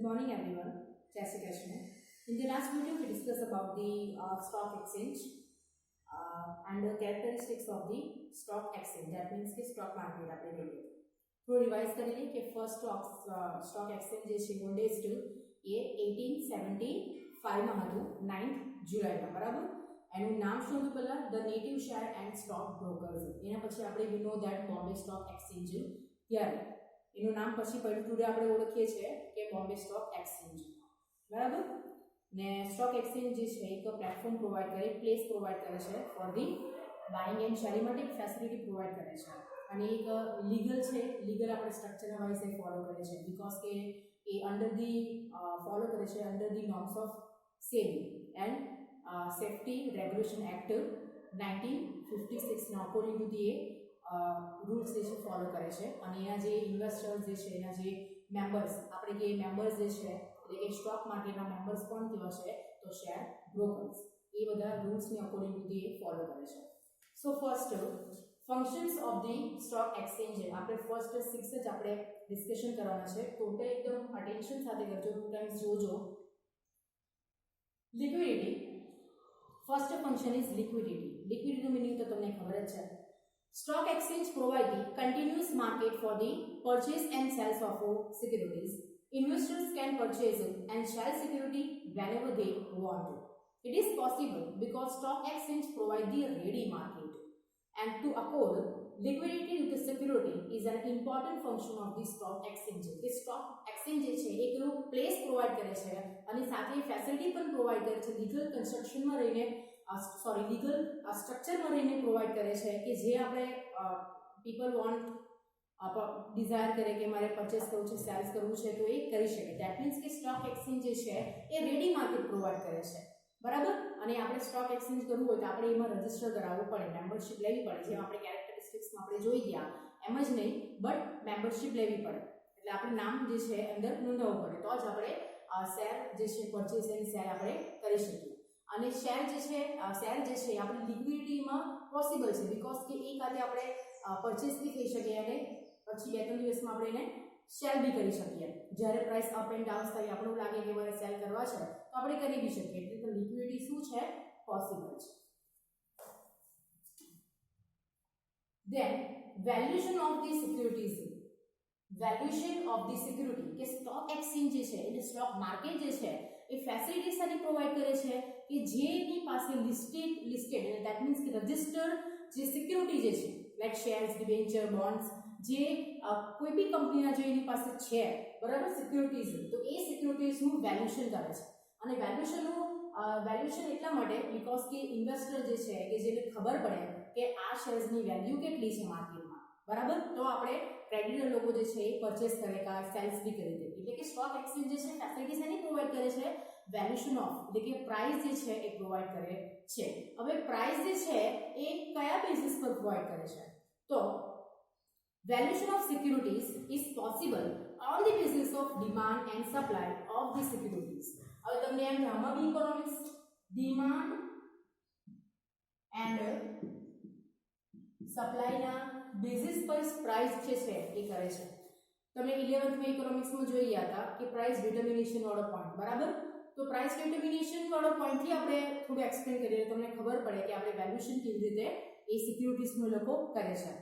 morning everyone. Jai Shri Krishna. In the last video we discussed about the stock exchange and the characteristics of the stock exchange. That means the stock market આપણે લઈએ. તો revise કરી લઈએ કે first stock exchange જે છે oldest એ 1875 માં હતું 9th જુલાઈમાં, બરાબર. એનું નામ શું હતું પહેલા? The native share and stock brokers. એના પછી આપણે વી know that Bombay stock exchange ત્યારે એનું નામ પછી પડ્યું ટુડે આપણે ઓળખીએ છીએ કે બોમ્બે સ્ટોક એક્સચેન્જ, બરાબર. ને સ્ટોક એક્સચેન્જ જે છે એક પ્લેટફોર્મ પ્રોવાઈડ કરે, પ્લેસ પ્રોવાઈડ કરે છે for the buying and selling માટે એક ફેસિલિટી પ્રોવાઈડ કરે છે. અને એક લીગલ છે, લીગલ આપણે સ્ટ્રક્ચર વાઇઝ એ ફોલો કરે છે બીકોઝ કે એ અંડર ધી ફોલો કરે છે under the norms of SEBI and safety regulation act 1956 ના અકોર્ડિંગ ટુ ધી રૂલ્સ જે છે ફોલો કરે છે. અને એના જે ઇન્વેસ્ટર્સ જે છે, એના જે મેમ્બર્સ, આપણે જે મેમ્બર્સ જે છે એટલે કે સ્ટોક માર્કેટના મેમ્બર્સ કોણ કેવા છે તો શેર બ્રોકર્સ, એ બધા રૂલ્સને અકોર્ડિંગ ટુ ધી ફોલો કરે છે. So first functions of the stock exchange આપણે ફર્સ્ટ 6 જ આપણે ડિસ્કશન કરવાના છે. ટોટલ એકદમ અટેન્શન સાથે કરજો, 2 ટાઈમ્સ જોજો. Liquidity, first function is liquidity. લિક્વિડિટીનું મીનિંગ તો તમને ખબર જ છે. Stock exchange provide the continuous market for the purchase and sales of securities. Investors can purchase and sell security whenever they want. It is possible because stock exchange provide the ready market. And to accord liquidity to the security is an important function of the stock exchange. The stock exchange છે એક place provide કરે છે અને સાથે facility પણ provide કરે છે. Legal કન્સ્ટ્રક્શનમાં રહીને લીગલ સ્ટ્રક્ચરમાં રહીને પ્રોવાઈડ કરે છે કે જે આપણે પીપલ વોન્ટ ડિઝાયર કરે કે મારે પરચેસ કરવું છે, સેલ્સ કરવું છે તો એ કરી શકે. દેટ મીન્સ કે સ્ટોક એક્સચેન્જ જે છે એ રેડી માર્કેટ પ્રોવાઈડ કરે છે, બરાબર. અને આપણે સ્ટોક એક્સચેન્જ કરવું હોય તો આપણે એમાં રજીસ્ટર કરાવવું પડે, મેમ્બરશિપ લેવી પડે. જેમ આપણે કેરેક્ટરિસ્ટિક્સમાં આપણે જોઈ ગયા એમ જ નહીં, બટ મેમ્બરશિપ લેવી પડે. એટલે આપણે નામ જે છે અંદર નોંધાવવું પડે તો જ આપણે શેર જે છે પરચેસ એન્ડ સેલ આપણે કરી શકીએ. અને શેર જે છે એ આપણે લિક્વિડિટીમાં પોસિબલ છે બીકોઝ કે એ કાતે આપણે પરચેસ બી થઈ શકીએ અને પછી 2-3 દિવસમાં આપણે એને સેલ બી કરી શકીએ. જ્યારે પ્રાઇસ અપ એન્ડ ડાઉન થાય આપણને લાગે કે મારે સેલ કરવા છે તો આપણે કરી બી શકીએ. એટલે લિક્વિડિટી શું છે? પોસિબલ છે. Then valuation of the securities. Valuation of the security કે સ્ટોક એક્સચેન્જ જે છે એટલે સ્ટોક માર્કેટ જે છે એ ફેસિલિટીઝ સારી પ્રોવાઈડ કરે છે કે જેની પાસે લિસ્ટેડ ધેટ મીન્સ કે રજિસ્ટર્ડ જે સિક્યુરિટી જે છે લાઈક શેર્સ, ડિબેન્ચર, બોન્ડ્સ, જે કોઈ બી કંપનીના જે એની પાસે છે, બરાબર, સિક્યુરિટીઝ, તો એ સિક્યુરિટીઝનું વેલ્યુએશન કરે છે. અને વેલ્યુએશન એટલા માટે બીકોઝ કે ઇન્વેસ્ટર જે છે કે જેને ખબર પડે કે આ શેર્સની વેલ્યુ કેટલી છે માર્કેટમાં, બરાબર, તો આપણે ક્રેડિટર લોકો જે છે એ પરચેસ કરે કે સેલ્સ બી કરી દે. એટલે કે સ્ટોક એક્સચેન્જ જે છે ફેસિલિટીઝ એની પ્રોવાઈડ કરે છે વેલ્યુએશન ઓફ, એટલે કે પ્રાઇસ જે છે એ પ્રોવાઈડ કરે છે. હવે પ્રાઇસ જે છે એ કયા બેસિસ પર પ્રોવાઈડ કરે છે? તો valuation of securities is possible on the basis of demand and supply of the securities. હવે તમને એમ આમાં બી ઇકોનોમિક્સ ડિમાન્ડ એન્ડ સપ્લાય ના બેસિસ પર પ્રાઇસ જે છે એ કરે છે. તમે 11th માં ઇકોનોમિક્સમાં જોઈ ગયા હતા કે પ્રાઇસ ડિટર્મિનેશન વાળો પોઈન્ટ, બરાબર. તો પ્રાઇસ ડિટર્મિનેશન વાળો પોઈન્ટ થી આપણે થોડું એક્સપ્લેન કરીએ તમને ખબર પડે કે આપણે વેલ્યુએશન કેવી રીતે એ સિક્યુરિટીઝનો લોકો કરે છે.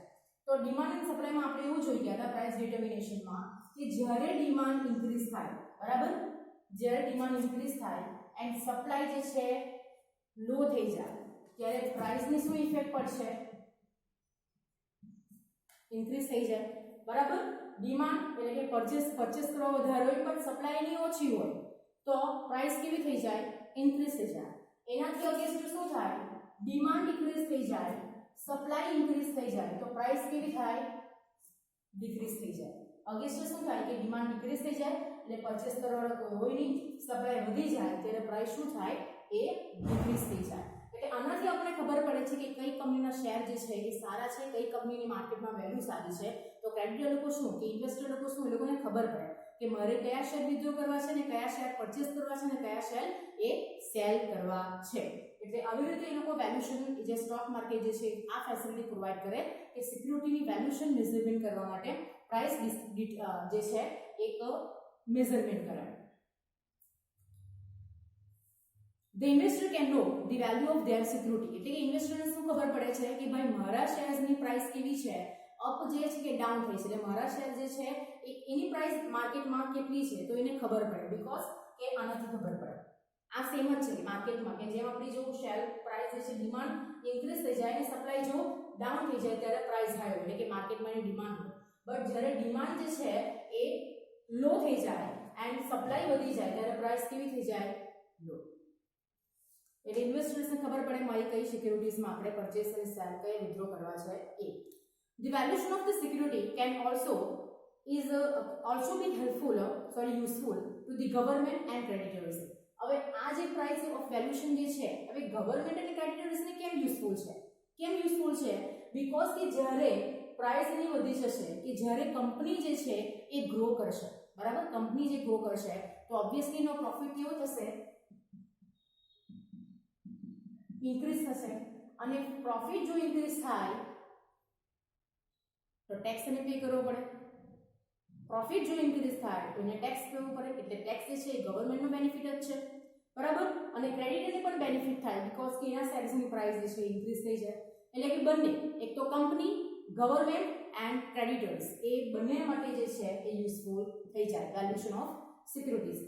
તો ડિમાન્ડ એન્ડ સપ્લાયમાં આપણે એવું જોઈ ગયા હતા પ્રાઇસ ડિટર્મિનેશનમાં કે જ્યારે ડિમાન્ડ ઇન્ક્રીઝ થાય, બરાબર, જ્યારે ડિમાન્ડ ઇન્ક્રીઝ થાય એન્ડ સપ્લાય જે છે લો થઈ જાય ત્યારે પ્રાઇસની શું ઇફેક્ટ પડશે? ઇન્ક્રીઝ થઈ જાય, બરાબર. ડિમાન્ડ એટલે કે પરચેસ કરવા વધારે હોય પણ સપ્લાયની ઓછી હોય તો પ્રાઇસ કેવી થઈ જાય? ઇન્ક્રીઝ થઈ જાય. એનાથી અગેન્સ્ટ શું થાય? ડિમાન્ડ ડિક્રીઝ થઈ જાય, સપ્લાય ઇન્ક્રીઝ થઈ જાય તો પ્રાઇસ કેવી થાય? ડિક્રીઝ થઈ જાય. અગેન્સ્ટ શું થાય કે ડિમાન્ડ ડિક્રીઝ થઈ જાય એટલે પરચેસ કરવાવાળો કોઈ હોય નહીં, સપ્લાય વધી જાય ત્યારે પ્રાઇસ શું થાય? એ ડિક્રીઝ થઈ જાય. એટલે આનાથી આપણે ખબર પડે છે કે કઈ કંપનીના શેર જે છે એ સારા છે, કઈ કંપનીની માર્કેટમાં વેલ્યુ સારી છે. તો ક્રેડિટર લોકો શું કે ઇન્વેસ્ટર લોકો શું, એ લોકોને ખબર પડે કે મારે કયા શેર વિથડ્રો કરવા છે ને કયા શેર પરચેસ કરવા છે ને કયા શેર એ સેલ કરવા છે. એટલે આવી રીતે એ લોકો વેલ્યુએશન જે સ્ટોક માર્કેટ જે છે આ ફેસિલિટી પ્રોવાઈડ કરે કે સિક્યુરિટીની વેલ્યુએશન મેઝરમેન્ટ કરવા માટે પ્રાઇસ જે છે એક મેઝરમેન્ટ કરે. The investor can know the value of their security. એટલે કે ઇન્વેસ્ટરને શું ખબર પડે છે કે ભાઈ મારા શેર્સની પ્રાઇસ કેવી છે, અપ જે છે કે ડાઉન થઈ છે, એટલે મારા શેર જે છે એની પ્રાઇસ માર્કેટમાં કેટલી છે તો એને ખબર પડે, બીકોઝ કે આનાથી ખબર પડે. આ સેમ જ છે માર્કેટમાં કે જેમ આપણી જો શેર પ્રાઇસ જે છે ડિમાન્ડ ઇન્ક્રીઝ થઈ જાય અને સપ્લાય જો ડાઉન થઈ જાય ત્યારે પ્રાઇસ હાઈ હોય, એટલે કે માર્કેટમાં એની ડિમાન્ડ હોય. બટ જ્યારે ડિમાન્ડ જે છે એ લો થઈ જાય એન્ડ સપ્લાય વધી જાય ત્યારે પ્રાઇસ કેવી થઈ જાય, લો. એટલે ઇન્વેસ્ટર્સને ખબર પડે મારી કઈ સિક્યુરિટીઝમાં આપણે પરચેસ અને સેલ કઈ વિથડ્રો કરવા છે એ. The valuation of the security can also be useful to the government and creditors. હવે આ જે પ્રાઇસ ઓફ વેલ્યુએશન જે છે હવે ગવર્નમેન્ટ અને ક્રેડિટર્સને કેમ યુઝફુલ છે, બીકોઝ કે જ્યારે પ્રાઇસ એની વધી જશે કે જ્યારે કંપની જે છે એ ગ્રો કરશે, બરાબર, કંપની જે ગ્રો કરશે તો ઓબ્વિયસલી એનો પ્રોફિટ કેવો થશે, ઇન્ક્રીઝ થશે. અને પ્રોફિટ જો ઇન્ક્રીઝ થાય તો ટેક્સ એને પે કરવો પડે. પ્રોફિટ જો ઇન્ક્રીઝ થાય તો એને ટેક્સ કરવો પડે, એટલે ટેક્સ જે છે એ ગવર્નમેન્ટનો બેનિફિટ જ છે, બરાબર. અને ક્રેડિટરને પણ બેનિફિટ થાય બીકોઝ કે એના શેર્સની પ્રાઇસ જે છે ઇન્ક્રીઝ થઈ જાય. એટલે કે બંને, એક તો કંપની, ગવર્નમેન્ટ એન્ડ ક્રેડિટર્સ એ બંને માટે જે છે એ યુઝફુલ થઈ જાય valuation of securities.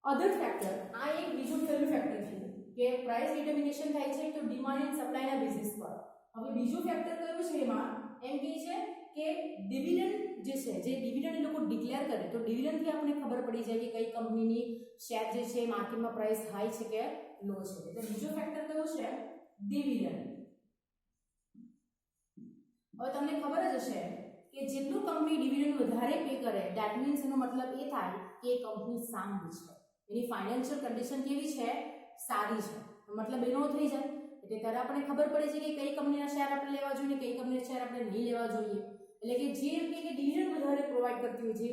Other factor, આ એક બીજું પહેલું ફેક્ટર છે કે પ્રાઇસ ડિટર્મિનેશન થાય છે તો ડિમાન્ડ એન્ડ સપ્લાયના બેસિસ પર. હવે બીજું ફેક્ટર કયું છે એમાં, એમ કહે છે કે ડિવિડન્ડ જે છે, જે ડિવિડન્ડ એ લોકો ડિક્લેર કરે તો ડિવિડન્ડથી આપણે ખબર પડી જાય કે કઈ કંપનીની શેર જે છે માર્કેટમાં પ્રાઇસ હાઈ છે કે લો છે. એટલે બીજો ફેક્ટર કયો છે, ડિવિડન્ડ. હવે તમને ખબર જ હશે કે જેટલું કંપની ડિવિડન્ડ વધારે પે કરે ધેટ મીન્સ એનો મતલબ એ થાય કે એ કંપની સાઉન્ડ છે, એની ફાઇનાન્શિયલ કન્ડિશન કેવી છે, સારી છે, મતલબ એનો થઈ જાય. એટલે ત્યારે આપણને ખબર પડે છે કે કઈ કંપનીના શેર આપણે લેવા જોઈએ, કઈ કંપનીના શેર આપણે નહીં લેવા જોઈએ. એટલે કે જે એમ કે ડિવિડન્ડ વધારે પ્રોવાઈડ કરતી હોય, જે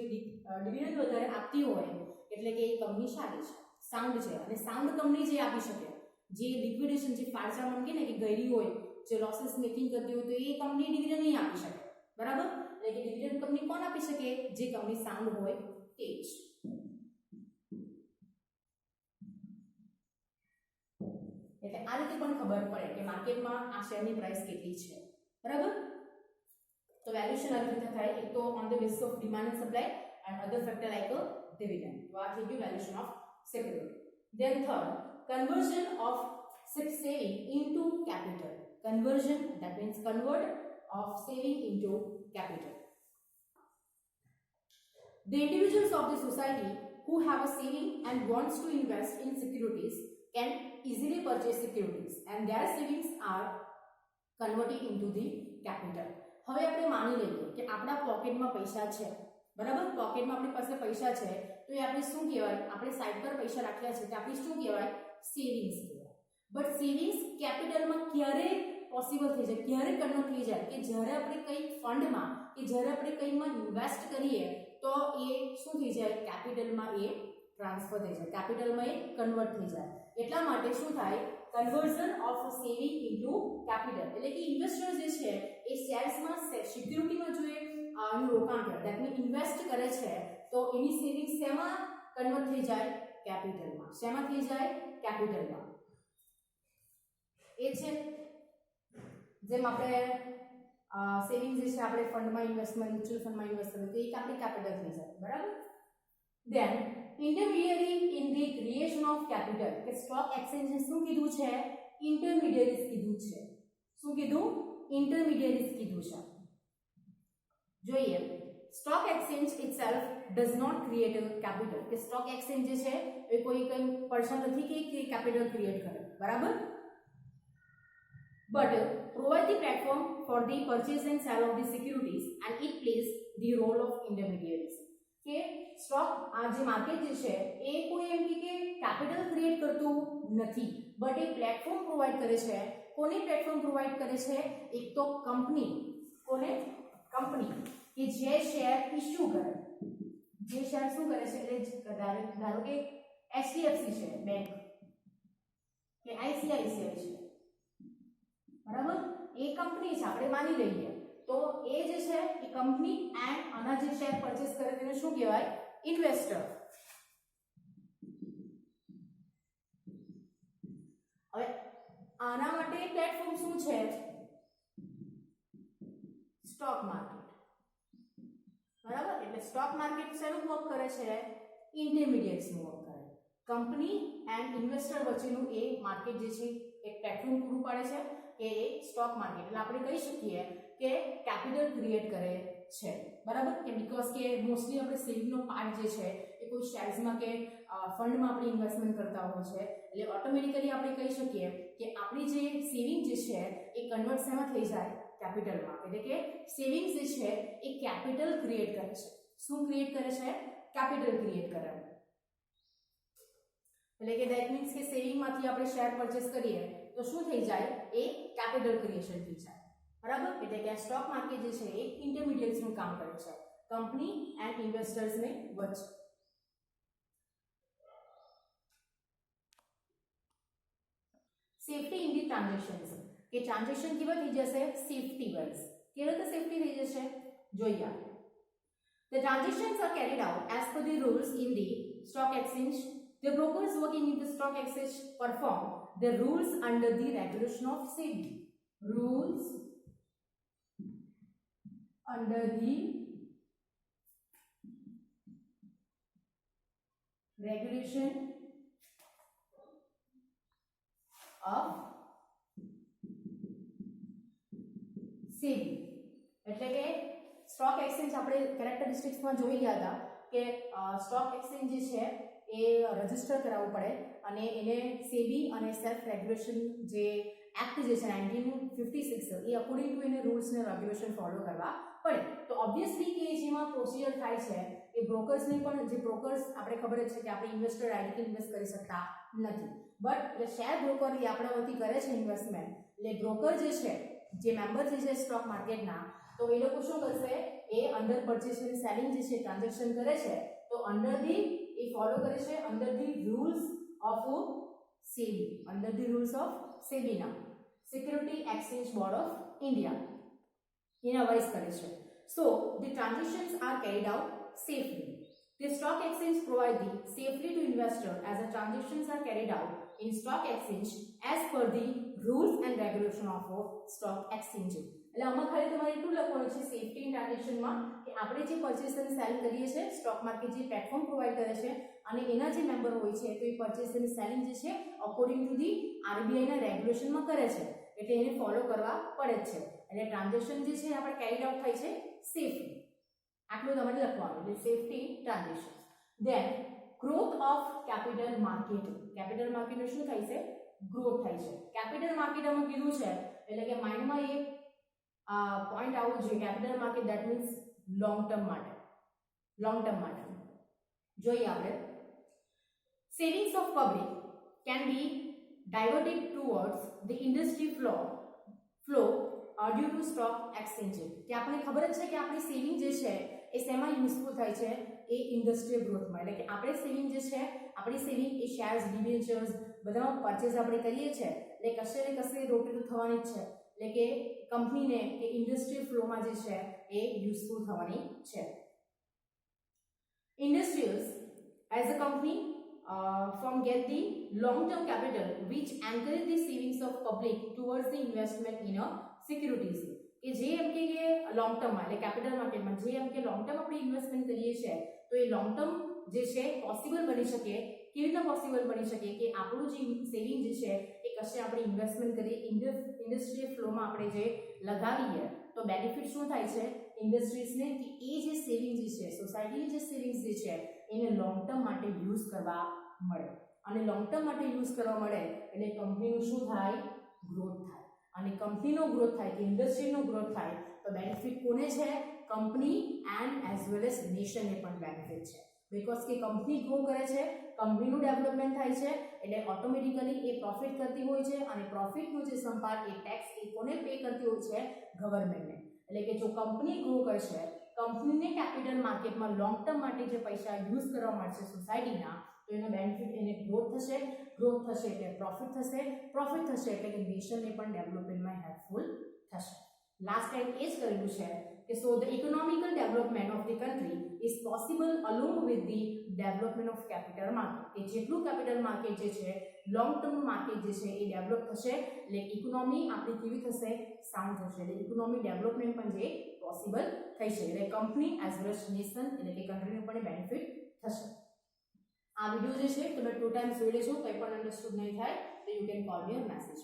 ડિવિડન્ડ વધારે આપતી હોય એટલે કે એ કંપની સારી છે, સાઉન્ડ છે. અને સાઉન્ડ કંપની જે આપી શકે, જે લિક્વિડેશન, જે ફાળસા માંગે ને કે ગયરી હોય, જે લોસીસ મેકિંગ કરતી હોય તો એ કંપની ડિવિડન્ડ નહીં આપી શકે, બરાબર. એટલે કે ડિવિડન્ડ કંપની કોણ આપી શકે, જે કંપની સાઉન્ડ હોય તે જ. એટલે આ રીતે પણ ખબર પડે કે માર્કેટમાં આ શેરની પ્રાઇસ કેટલી છે, બરાબર. તો વેલ્યુએશન આવી રીતે થાય, એક તો on the basis of demand and supply and other factor like a dividend. તો આ થઈ ગયું valuation of security. Than third, conversion of saving into capital. Conversion, that means convert of saving into capital. The individuals of the society who have a saving and wants to invest in securities can easily purchase securities and their savings are converted into the capital. હવે આપણે માની લઈએ કે આપણા પોકેટમાં પૈસા છે, બરાબર, પોકેટમાં આપણી પાસે પૈસા છે તો એ આપણે શું કહેવાય, આપણે સાઈડ પર પૈસા રાખ્યા છે તો આપણે શું કહેવાય, સેવિંગ્સ કહેવાય. બટ સેવિંગ્સ કેપિટલમાં ક્યારે પોસિબલ થઈ જાય, ક્યારે કન્વર્ટ થઈ જાય કે જ્યારે આપણે કંઈ ફંડમાં કે જ્યારે આપણે કંઈમાં ઇન્વેસ્ટ કરીએ તો એ શું થઈ જાય, કેપિટલમાં એ ટ્રાન્સફર થઈ જાય, કેપિટલમાં એ કન્વર્ટ થઈ જાય. એટલા માટે શું થાય, conversion of saving into capital. એટલે કે ઇન્વેસ્ટર જે છે એ શેર્સમાં, સિક્યુરિટીમાં જો એનું રોકાણ કરે, દેટ મીન્સ ઇન્વેસ્ટ કરે છે તો એની સેવિંગ શેમાં કન્વર્ટ થઈ જાય, કેપિટલમાં. શેમાં થઈ જાય, કેપિટલમાં. એ છે જેમ આપણે સેવિંગ જે છે આપણે ફંડમાં ઇન્વેસ્ટમેન્ટ, મ્યુચ્યુઅલ ફંડમાં ઇન્વેસ્ટ કરીએ તો એક આપણી કેપિટલ થઈ જાય, બરાબર. Then intermediary in the creation of capital, કે સ્ટોક એક્સચેન્જે શું કીધું છે, ઇન્ટરમીડિયરીઝ કીધું છે. શું કીધું, ઇન્ટરમીડિયરીઝ કીધું છે. જોઈએ, stock exchange itself does not create a capital, કે સ્ટોક એક્સચેન્જ જે છે એ કોઈ પર્સન નથી કે કેપિટલ ક્રિએટ કરે, બરાબર. But provide the platform for the purchase and sale of the securities and it plays the role of intermediaries. કે stock આ જે માર્કેટ જે છે એ કોઈ એમ કે કેપિટલ ક્રિએટ કરતું નથી, બટ એ પ્લેટફોર્મ પ્રોવાઈડ કરે છે. કોને પ્લેટફોર્મ પ્રોવાઈડ કરે છે, એક તો કંપની, કોને, કંપની કે જે શેર ઇશ્યુ કરે, જે શેર શું કરે છે, એટલે ધારો કે HDFC છે બેંક કે ICICI છે, બરાબર, એ કંપની છે, આપણે માની લઈએ તો એ જે છે એ કંપની એન્ડ આના જે શેર પરચેસ કરે તેને શું કહેવાય, ઇન્વેસ્ટર. આના માટે પ્લેટફોર્મ શું છે? સ્ટોક માર્કેટ, બરાબર. એટલે સ્ટોક માર્કેટ શેનું વર્ક કરે છે? ઇન્ટરમીડિયેટ્સનું વર્ક કરે. કંપની એન્ડ ઇન્વેસ્ટર વચ્ચેનું એ માર્કેટ જે છે એક પ્લેટફોર્મ પૂરું પાડે છે કે એ સ્ટોક માર્કેટ. એટલે આપણે કહી શકીએ કે કેપિટલ ક્રિએટ કરે છે, બરાબર. કે બીકોઝ કે મોસ્ટલી આપણે સેવિંગનો પાર્ટ જે છે એ કોઈ શેર્સમાં કે ફંડમાં આપણે ઇન્વેસ્ટમેન્ટ કરતા હોય છે. એટલે ઓટોમેટિકલી આપણે કહી શકીએ કે આપણી જે સેવિંગ જે છે એ કન્વર્ટ શેમાં થઈ જાય? કેપિટલમાં. એટલે કે સેવિંગ્સ જે છે એ કેપિટલ ક્રિએટ કરે છે. શું ક્રિએટ કરે છે? કેપિટલ ક્રિએટ કરે. એટલે કે ધેટ મીન્સ કે સેવિંગમાંથી આપણે શેર પરચેસ કરીએ તો શું થઈ જાય? એ કેપિટલ ક્રિએશન થઈ જાય, બરાબર. એટલે કે સ્ટોક માર્કેટ જે છે એ ઇન્ટરમીડિયેટ્સનું કામ કરે છે કંપની એન્ડ ઇન્વેસ્ટર્સને વચ્ચે. સેફટી ઇન ધી ટ્રાન્ઝેક્શન્સ, કે ટ્રાન્ઝેક્શન કેવા થઈ જશે? Safety wise. કેવી રીતે સેફટી થઈ જશે? જોઈએ. The transactions are carried out as per the rules in the stock exchange. The brokers working in the stock exchange perform the rules under the regulation of SEBI. Rules under the regulation of SEBI. એટલે કે stock exchange આપણે કેરેક્ટરિસ્ટિક્સમાં જોઈ ગયા હતા કે stock exchange જે છે એ register કરાવવું પડે અને એને સેબી અને સેલ્ફ રેગ્યુલેશન જે એક્ટ જે છે 1956 એ અકોર્ડિંગ ટુ એને રૂલ્સ ને રેગ્યુલેશન ફોલો કરવા પડે. તો ઓબ્વિયસલી કે જેમાં પ્રોસિજર થાય છે એ બ્રોકર્સને પણ, જે બ્રોકર્સ આપણે ખબર જ છે કે આપણે ઇન્વેસ્ટર ડાયરેક્ટલી ઇન્વેસ્ટ કરી શકતા નથી, બટ એટલે શેર બ્રોકર એ આપણા વતી કરે છે ઇન્વેસ્ટમેન્ટ. એટલે બ્રોકર જે છે, જે મેમ્બર જે છે સ્ટોક માર્કેટના, તો એ લોકો શું કરશે? એ અંડર પરચેસ એન્ડ સેલિંગ જે છે ટ્રાન્ઝેક્શન કરે છે તો અંડર ધી એ ફોલો કરે છે under the rules of SEBI, under the rules of SEBI ના security exchange board of India એના વાઇઝ કરે છે. So the transactions are carried out safely. The stock exchange provide the safely to investor as the transactions are carried out in stock exchange as per the rules and regulation of stock exchange. એટલે આમાં ખાલી તમારે એટલું લખવાનું છે safety in ટ્રાન્ઝેક્શનમાં કે આપણે જે પરચેસ અને સેલ કરીએ છીએ સ્ટોક માર્કેટ જે પ્લેટફોર્મ પ્રોવાઈડ કરે છે અને એના જે મેમ્બર હોય છે તો એ પરચેસ અને સેલિંગ જે છે અકોર્ડિંગ ટુ ધી આરબીઆઈ ના રેગ્યુલેશનમાં કરે છે એટલે એને ફોલો કરવા પડે છે. એટલે ટ્રાન્ઝેક્શન જે છે આપણે કેરીડ આઉટ થાય છે સેફલી. આટલું તમારે લખવાનું એટલે safety transaction. Then growth of capital market. Capital માર્કેટનું શું થાય છે? ગ્રોથ થાય છે. કેપિટલ માર્કેટમાં કીધું છે એટલે કે માઇન્ડમાં એ પોઈન્ટ આવવું જોઈએ. Capital market that means long term માટે. લોંગ ટર્મ માટે જોઈએ આપણે. Savings of public can be diverted towards the industry flow due to stock exchange. કે આપણે ખબર જ છે કે આપણી સેવિંગ જે છે એ શેમાં યુઝફુલ થાય છે? એ ઇન્ડસ્ટ્રીયલ ગ્રોથમાં. એટલે કે આપણે સેવિંગ જે છે આપણી સેવિંગ એ શેર્સ, ડિબેન્ચર્સ બધામાં પરચેસ આપણે કરીએ છીએ એટલે કશે ને કશે રોટેટ થવાની જ છે. એટલે કે કંપનીને કે ઇન્ડસ્ટ્રીયલ ફ્લોમાં જે છે એ યુઝફુલ થવાની છે. Industries as a company from get the long term capital which encourage the savings of public towards the investment in a securities. કે જે એમ કે લોંગ ટર્મમાં એટલે કેપિટલ માર્કેટમાં જે એમ કે લોંગ ટર્મ આપણે ઇન્વેસ્ટમેન્ટ કરીએ છીએ તો એ લોંગ ટર્મ જે છે પોસિબલ બની શકે. કેવી રીતના પોસિબલ બની શકે? કે આપણું જે સેવિંગ જે છે એ કશે આપણે ઇન્વેસ્ટમેન્ટ કરીએ ઇન્ડસ્ટ્રીયલ ફ્લોમાં આપણે જે લગાવીએ તો બેનિફિટ શું થાય છે ઇન્ડસ્ટ્રીઝને? કે એ જે સેવિંગ જે છે સોસાયટીની જે સેવિંગ્સ જે છે એને લોંગ ટર્મ માટે યુઝ કરવા મળે અને લોંગ ટર્મ માટે યુઝ કરવા મળે એટલે કંપનીનું શું થાય? ગ્રોથ થાય. અને કંપનીનો ગ્રોથ થાય કે ઇન્ડસ્ટ્રીનો ગ્રોથ થાય તો બેનિફિટ કોને છે? Company and as well as નેશનને પણ બેનિફિટ છે. બીકોઝ કે કંપની ગ્રો કરે છે, કંપનીનું ડેવલપમેન્ટ થાય છે એટલે ઓટોમેટિકલી એ પ્રોફિટ કરતી હોય છે અને પ્રોફિટનો જે સંપાદ એ ટેક્સ એ કોને પે કરતી હોય છે? ગવર્મેન્ટને. એટલે કે જો કંપની ગ્રો કરશે, કંપનીને કેપિટલ માર્કેટમાં લોંગ ટર્મ માટે જે પૈસા યુઝ કરવા મળશે સોસાયટીના તો એનો બેનિફિટ એને ગ્રોથ થશે એટલે પ્રોફિટ થશે એટલે કે નેશનને પણ ડેવલપમેન્ટમાં હેલ્પફુલ થશે. લાસ્ટ ટાઈમ એ જ કરેલું છે કે so the economical development of the country is possible along with the development of capital market. કે જેટલું કેપિટલ માર્કેટ જે છે લોંગ ટર્મ માર્કેટ જે છે એ ડેવલપ થશે, એટલે ઇકોનોમી આપણી કેવી થશે, સાઉન્ડ થશે, એટલે ઇકોનોમી ડેવલપમેન્ટ પણ જે પોસિબલ થઈ છે, એટલે company as well as nation એટલે કે કન્ટ્રીને પણ બેનિફિટ થશે. આ વિડિયો જે છે તમે 2 ટાઈમ્સ જોઈ લેજો, કંઈ પણ અન્ડરસ્ટુડ નહીં થાય તો you can call me or message.